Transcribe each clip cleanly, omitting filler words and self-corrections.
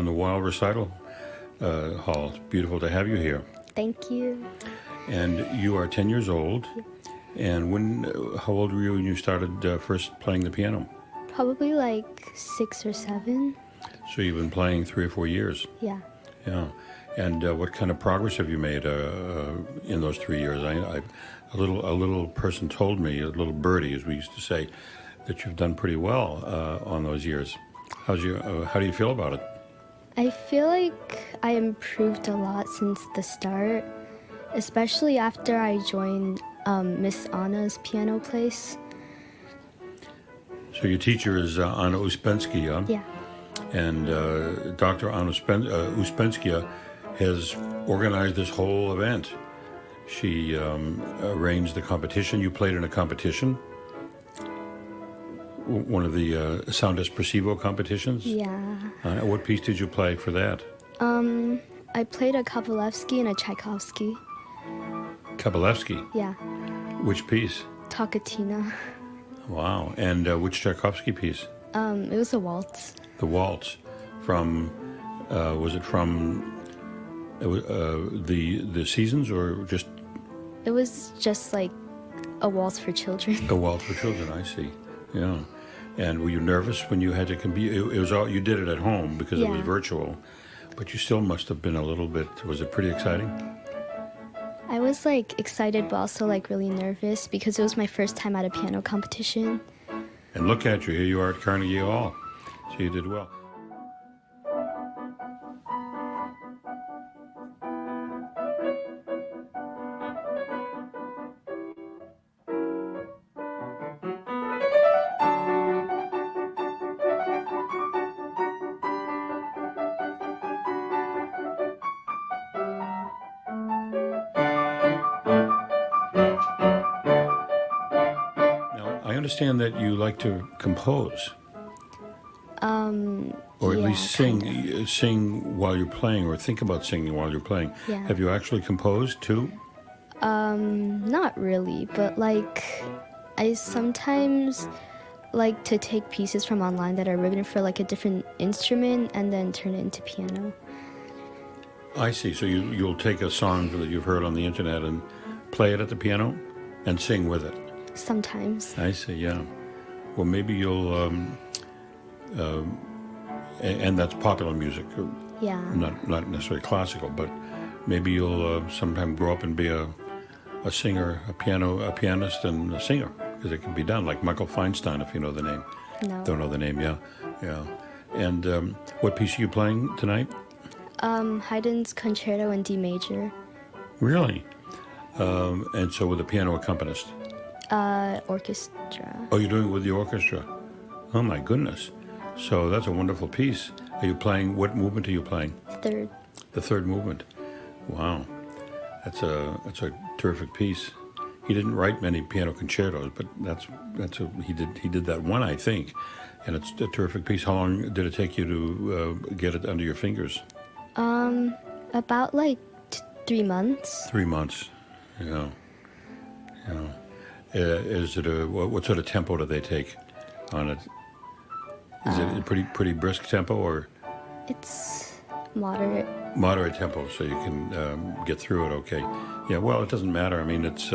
the Weill Recital Hall. It's beautiful to have you here. Thank you. And you are 10 years old. And how old were you when you started first playing the piano? Probably like 6 or 7. So you've been playing 3 or 4 years. Yeah. Yeah. And what kind of progress have you made in those 3 years? A little person told me, a little birdie, as we used to say, that you've done pretty well on those years. How do you feel about it? I feel like I improved a lot since the start, especially after I joined Miss Anna's piano place. So your teacher is Anna Uspensky, huh? Yeah. And Dr. Anna Uspensky has organized this whole event. She arranged the competition. You played in a competition, one of the Sound Espressivo competitions. Yeah. What piece did you play for that? I played a Kavalevsky and a Tchaikovsky. Kabalevsky? Yeah. Which piece? Tocatina. Wow. And which Tchaikovsky piece? It was a waltz. The waltz. From, was it from the Seasons or just? It was just like a waltz for children. A waltz for children, I see. Yeah. And were you nervous when you had to compete? It was all, you did it at home because it was virtual, but you still must have been a little bit, was it pretty exciting? I was like excited but also like really nervous because it was my first time at a piano competition. And look at you, here you are at Carnegie Hall. So you did well. I understand that you like to compose. Or at least sing while you're playing, or think about singing while you're playing. Yeah. Have you actually composed too? Not really, but like I sometimes like to take pieces from online that are written for like a different instrument and then turn it into piano. I see. So you'll take a song that you've heard on the internet and play it at the piano and sing with it. Sometimes. I see, yeah. Well, maybe you'll, and that's popular music. Yeah. Not necessarily classical, but maybe you'll sometime grow up and be a singer, a pianist and a singer, because it can be done, like Michael Feinstein, if you know the name. No. Don't know the name, yeah. And what piece are you playing tonight? Haydn's Concerto in D major. Really? And so with a piano accompanist? Orchestra. Oh, you're doing it with the orchestra? Oh my goodness. So that's a wonderful piece. Are you playing, what movement are you playing? Third. The third movement. Wow. That's a terrific piece. He didn't write many piano concertos, but he did that one, I think. And it's a terrific piece. How long did it take you to get it under your fingers? About like 3 months. 3 months. Yeah. Yeah. Is it what sort of tempo do they take on it? Is it a pretty brisk tempo or? It's moderate. Moderate tempo, so you can get through it okay. Yeah, well, it doesn't matter. I mean, it's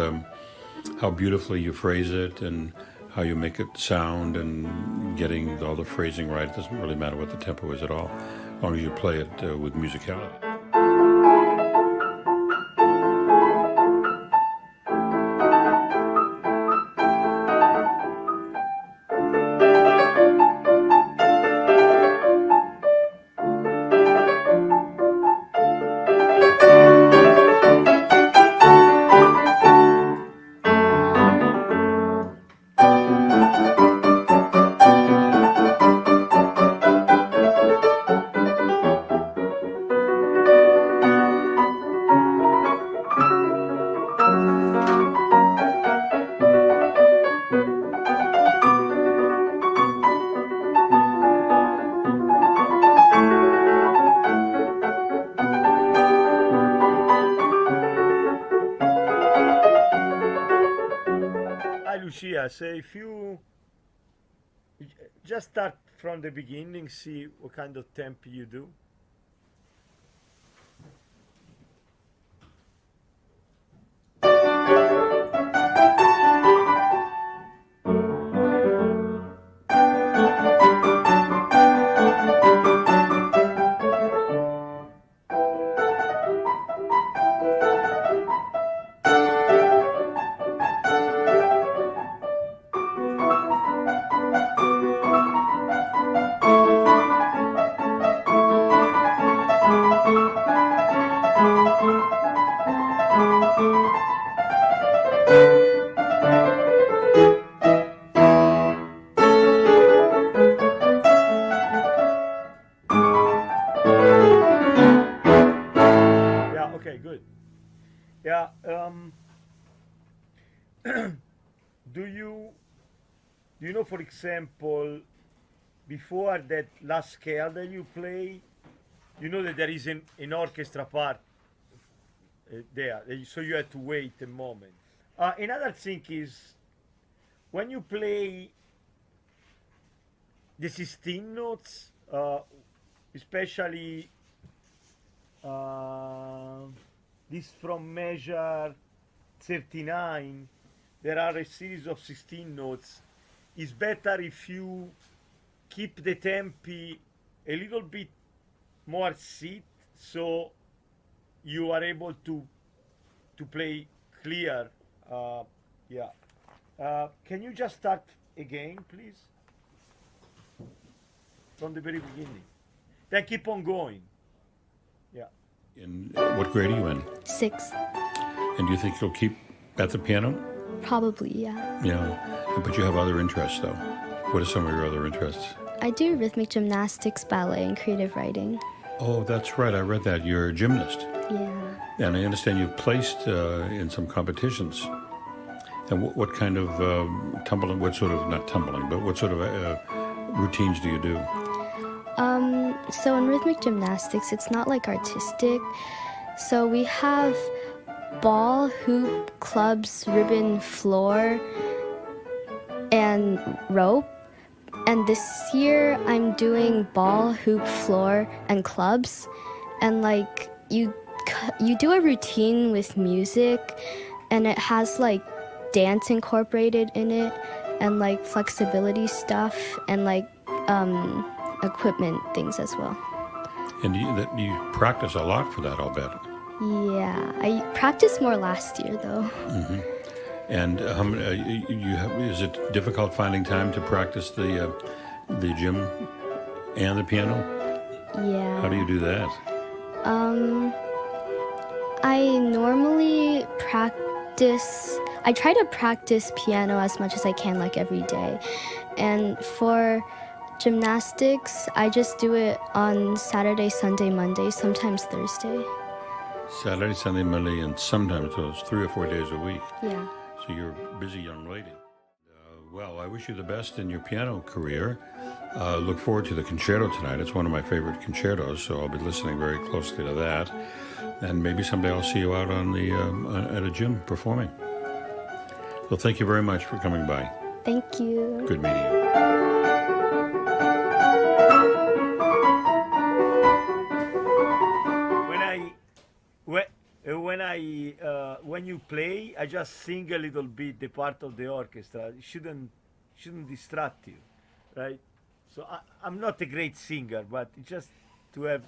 how beautifully you phrase it and how you make it sound and getting all the phrasing right. It doesn't really matter what the tempo is at all, as long as you play it with musicality. Lucia, so if you just start from the beginning, see what kind of tempo you do. Okay, good. Yeah. Do you do you know, for example, before that last scale that you play, you know that there is an orchestra part there, so you had to wait a moment. Another thing is when you play the 16 notes, especially uh, this from measure 39, there are a series of 16 notes. It's better if you keep the tempi a little bit more sit, so you are able to play clear. Uh, yeah. Can you just start again, please, from the very beginning? Then keep on going. Yeah. In what grade are you in? 6th. And do you think you'll keep at the piano? Probably, yeah. Yeah. But you have other interests, though. What are some of your other interests? I do rhythmic gymnastics, ballet, and creative writing. Oh, that's right. I read that. You're a gymnast. Yeah. And I understand you've placed in some competitions. And what kind of tumbling, what sort of, not tumbling, but what sort of routines do you do? So in rhythmic gymnastics, it's not like artistic. So we have ball, hoop, clubs, ribbon, floor, and rope. And this year I'm doing ball, hoop, floor, and clubs. And like you do a routine with music, and it has like dance incorporated in it, and like flexibility stuff, and like equipment things as well. And you practice a lot for that, I'll bet. Yeah, I practiced more last year though. And is it difficult finding time to practice the gym and the piano? Yeah. How do you do that? I normally I try to practice piano as much as I can, like every day. And for gymnastics, I just do it on Saturday, Sunday, Monday, sometimes Thursday. Saturday, Sunday, Monday, and sometimes those 3 or 4 days a week. Yeah. So you're a busy young lady. Well, I wish you the best in your piano career. Look forward to the concerto tonight. It's one of my favorite concertos, so I'll be listening very closely to that. And maybe someday I'll see you out on the at a gym performing. So thank you very much for coming by. Thank you. Good meeting you. When you play, I just sing a little bit the part of the orchestra. It shouldn't distract you, right? So I'm not a great singer, but it's just to have,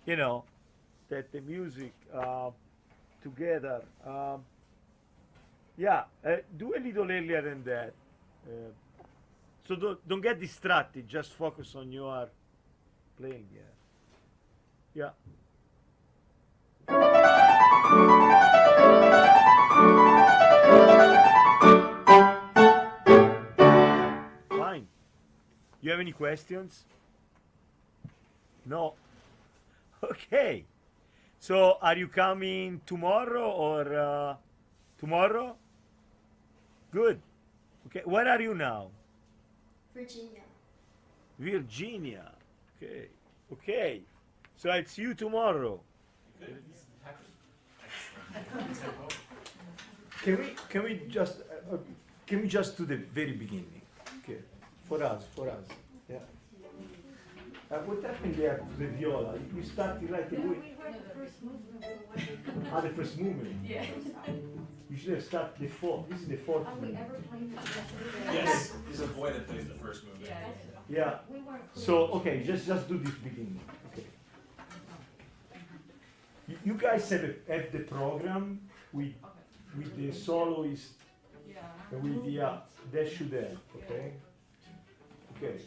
that the music together. Do a little earlier than that. So don't get distracted. Just focus on your playing. Yeah. Fine. You have any questions? No. Okay. So are you coming tomorrow or tomorrow? Good. Okay. Where are you now? Virginia. Virginia. Okay. Okay. So I'll see you tomorrow. Can we just do the very beginning? Okay. For us. Yeah. What happened there to the viola? You started right away. The first movement. Yeah. You should have started the fourth. This is the fourth movement. Yes, he's a boy that plays the first movement. Yeah. So okay, just do this beginning. Okay. You guys have the program with the soloist and with the that should help. Okay. Okay.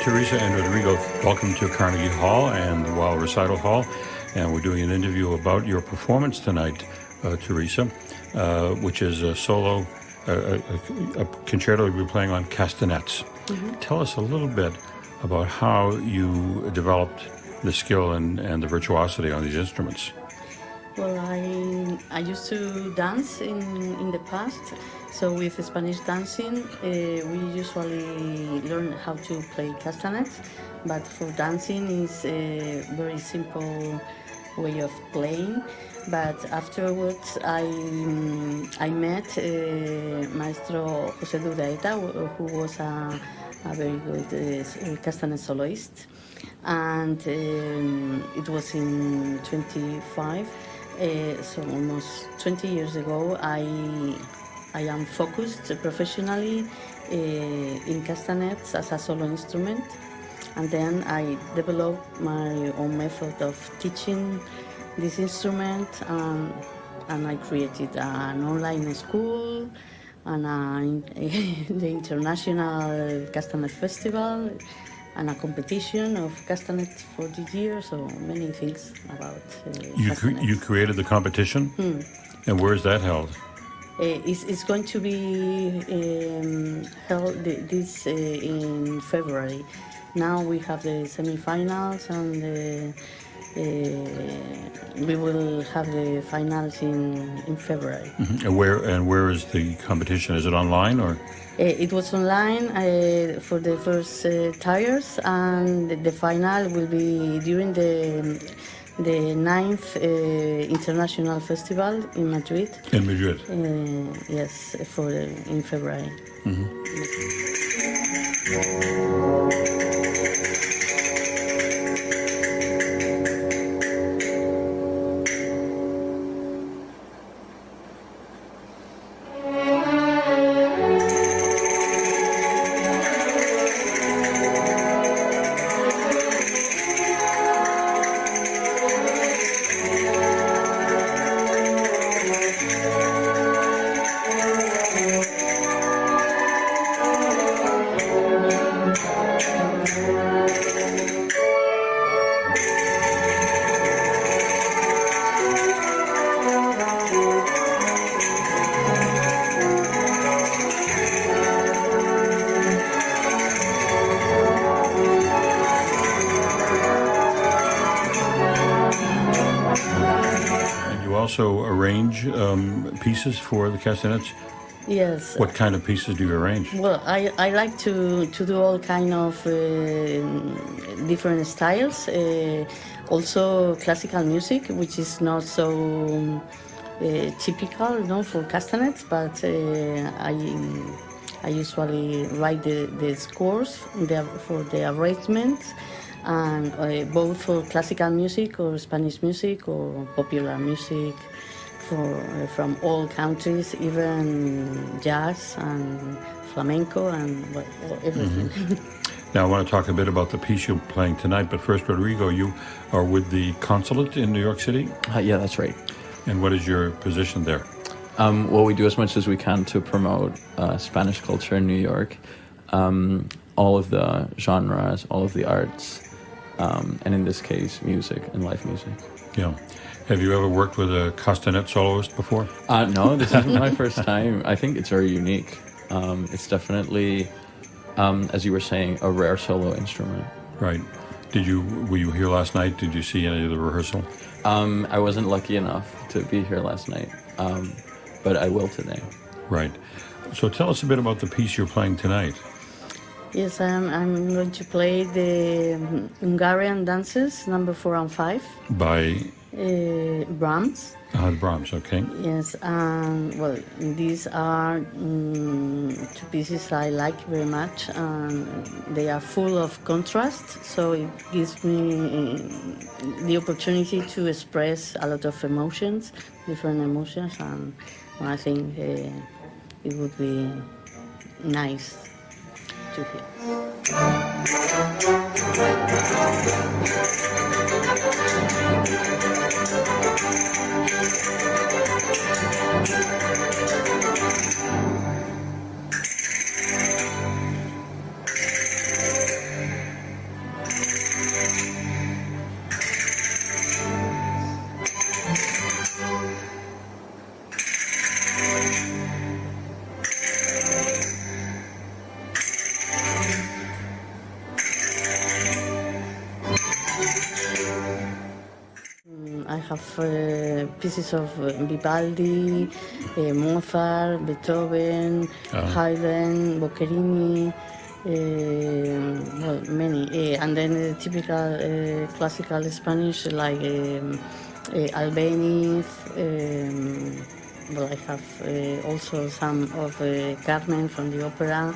Teresa and Rodrigo, welcome to Carnegie Hall and the Weill Recital Hall. And we're doing an interview about your performance tonight, Teresa, which is a solo, a concerto you're playing on castanets. Mm-hmm. Tell us a little bit about how you developed the skill and the virtuosity on these instruments. Well, I used to dance in the past, so with Spanish dancing, we usually learn how to play castanets, but for dancing is a very simple way of playing. But afterwards, I met Maestro José Dureta, who was a very good castanet soloist, and it was in 25. So almost 20 years ago, I am focused professionally in castanets as a solo instrument, and then I developed my own method of teaching this instrument, and I created an online school and the International Castanet Festival, and a competition of castanets for this year, so many things about You created the competition? And where is that held? It's going to be held this in February. Now we have the semi-finals, and we will have the finals in February. Mm-hmm. And where is the competition? Is it online or? It was online for the first tiers, and the final will be during the 9th International Festival in Madrid. In Madrid. Yes, in February. Mm-hmm. also arrange pieces for the castanets? Yes. What kind of pieces do you arrange? Well, I like to do all kind of different styles. Also classical music, which is not so typical, for castanets, but I usually write the scores for the arrangements, and both for classical music or Spanish music or popular music from all countries, even jazz and flamenco and everything. Now, I want to talk a bit about the piece you're playing tonight, but first, Rodrigo, you are with the consulate in New York City? Yeah, that's right. And what is your position there? Well, we do as much as we can to promote Spanish culture in New York, all of the genres, all of the arts, and in this case, music and live music. Yeah. Have you ever worked with a castanet soloist before? No, this isn't my first time. I think it's very unique. It's definitely, as you were saying, a rare solo instrument. Right. Were you here last night? Did you see any of the rehearsal? I wasn't lucky enough to be here last night, but I will today. Right. So tell us a bit about the piece you're playing tonight. Yes, I'm going to play the Hungarian dances, number 4 and 5. By Brahms. Brahms, okay. Yes, well, these are two pieces I like very much, and they are full of contrast, so it gives me the opportunity to express a lot of emotions, different emotions, and I think it would be nice to hear. I have pieces of Vivaldi, Mozart, Beethoven, Haydn, Boccherini, well, many. And then the typical classical Spanish like Albéniz. Well, I have also some of Carmen from the opera.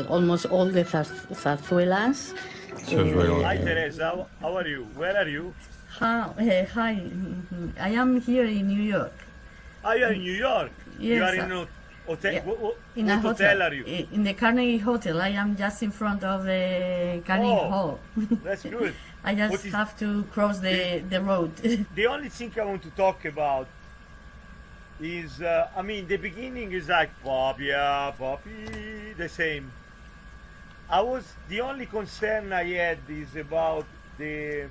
Almost all the zarzuelas. Hi Teresa, how are you? Where are you? Hi, I am here in New York. Ah, you are in New York? Yes, You are in a hotel? yeah, What in a hotel are you? In the Carnegie Hotel. I am just in front of the Carnegie Hall. That's good. I just have to cross the road. The only thing I want to talk about is, the beginning is like pop, yeah, poppy, the same. The only concern I had is about the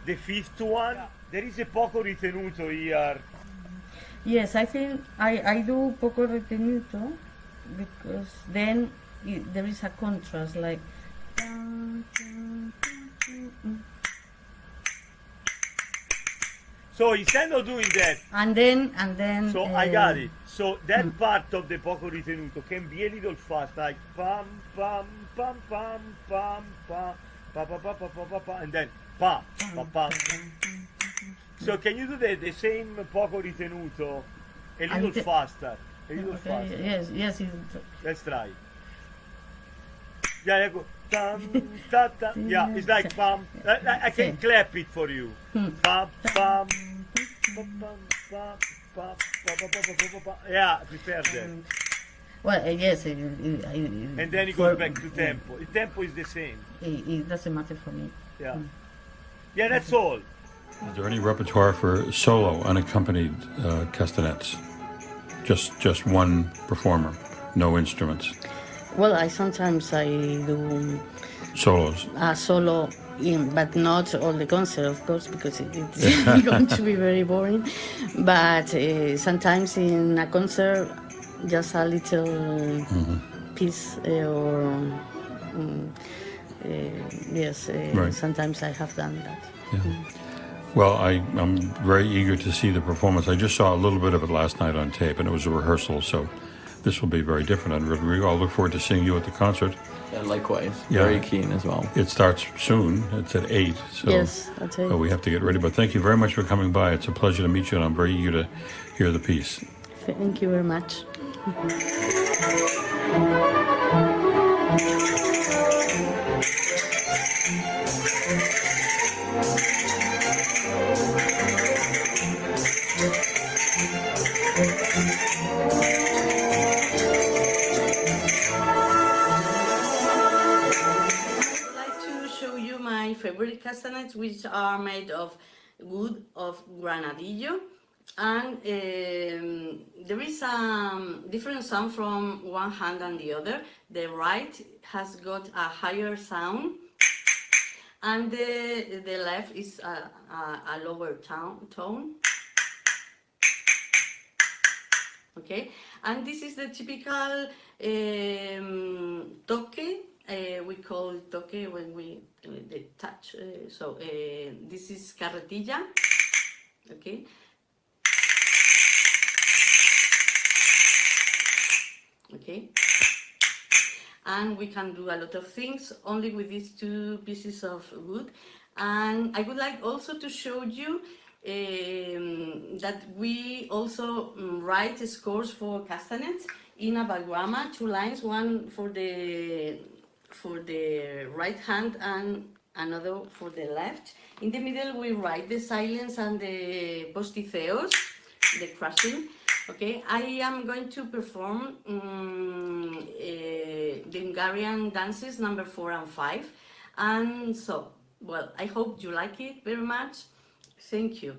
fifth one. There is a poco ritenuto here. Yes, I think I do poco ritenuto because then there is a contrast like. So instead of doing that, And then. so I got it. So that part of the poco ritenuto can be a little fast, like pam pam pam pam pam pam pa pa pa pa pa pa pa, and then pa pa pa. So can you do the same poco ritenuto a little faster? A little faster. Yes. Let's try. Yeah, go. Ta, ta. Yeah, it's like pam. I can clap it for you. Pam pam pam pam pam pam pam. Yeah, I prefer that. Well, yes. And then it goes back to tempo. The tempo is the same. It doesn't matter for me. Yeah. Yeah, that's all. Is there any repertoire for solo, unaccompanied castanets? Just one performer, no instruments. Well, I sometimes do Solos. a solo, but not all the concert, of course, because it's going to be very boring. But sometimes in a concert, just a little piece or yes, Right. sometimes I have done that. Yeah. Well, I'm very eager to see the performance. I just saw a little bit of it last night on tape, and it was a rehearsal, so this will be very different. And we all look forward to seeing you at the concert. Yeah, likewise. Yeah. Very keen as well. It starts soon. It's at 8, so Yes, I'll tell we you. have to get ready. But thank you very much for coming by. It's a pleasure to meet you, and I'm very eager to hear the piece. Thank you very much. I'd like to show you my favorite castanets, which are made of wood of granadillo. And there is a different sound from one hand and the other. The right has got a higher sound, and the left is a lower tone. Okay, and this is the typical toque. We call toque when we the touch. This is carretilla. Okay. Okay, and we can do a lot of things only with these two pieces of wood. And I would like also to show you that we also write scores for castanets in a backgramma, 2 lines, one for the right hand and another for the left. In the middle we write the silence and the posticeos, the crushing. Okay, I am going to perform the Hungarian dances number 4 and 5. And so, well, I hope you like it very much. Thank you.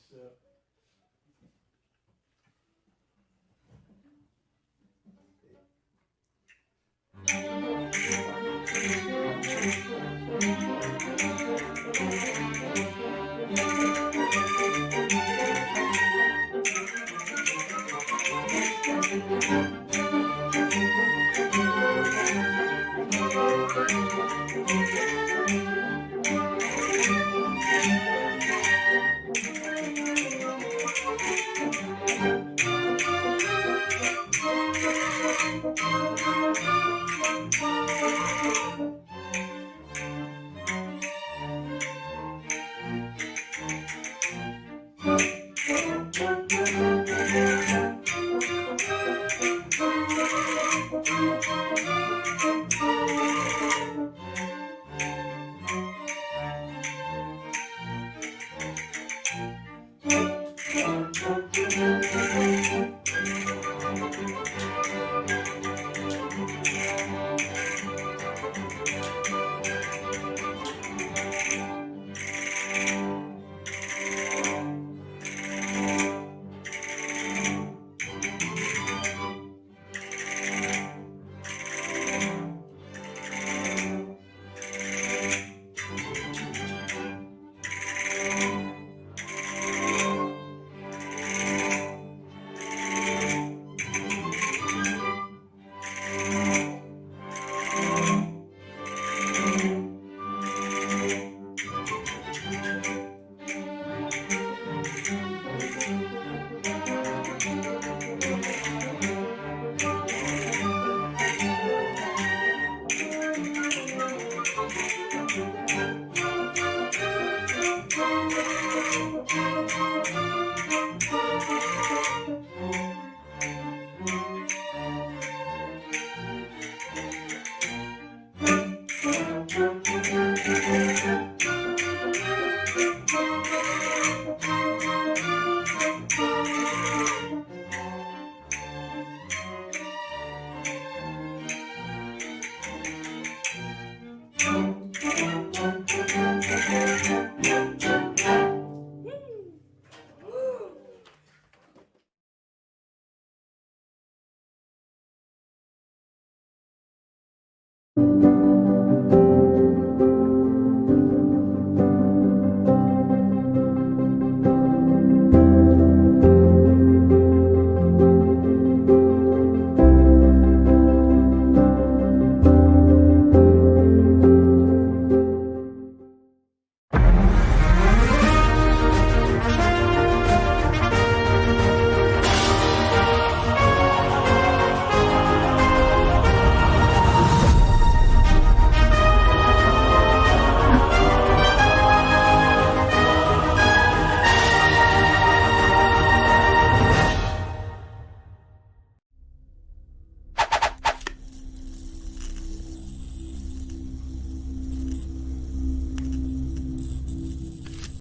It's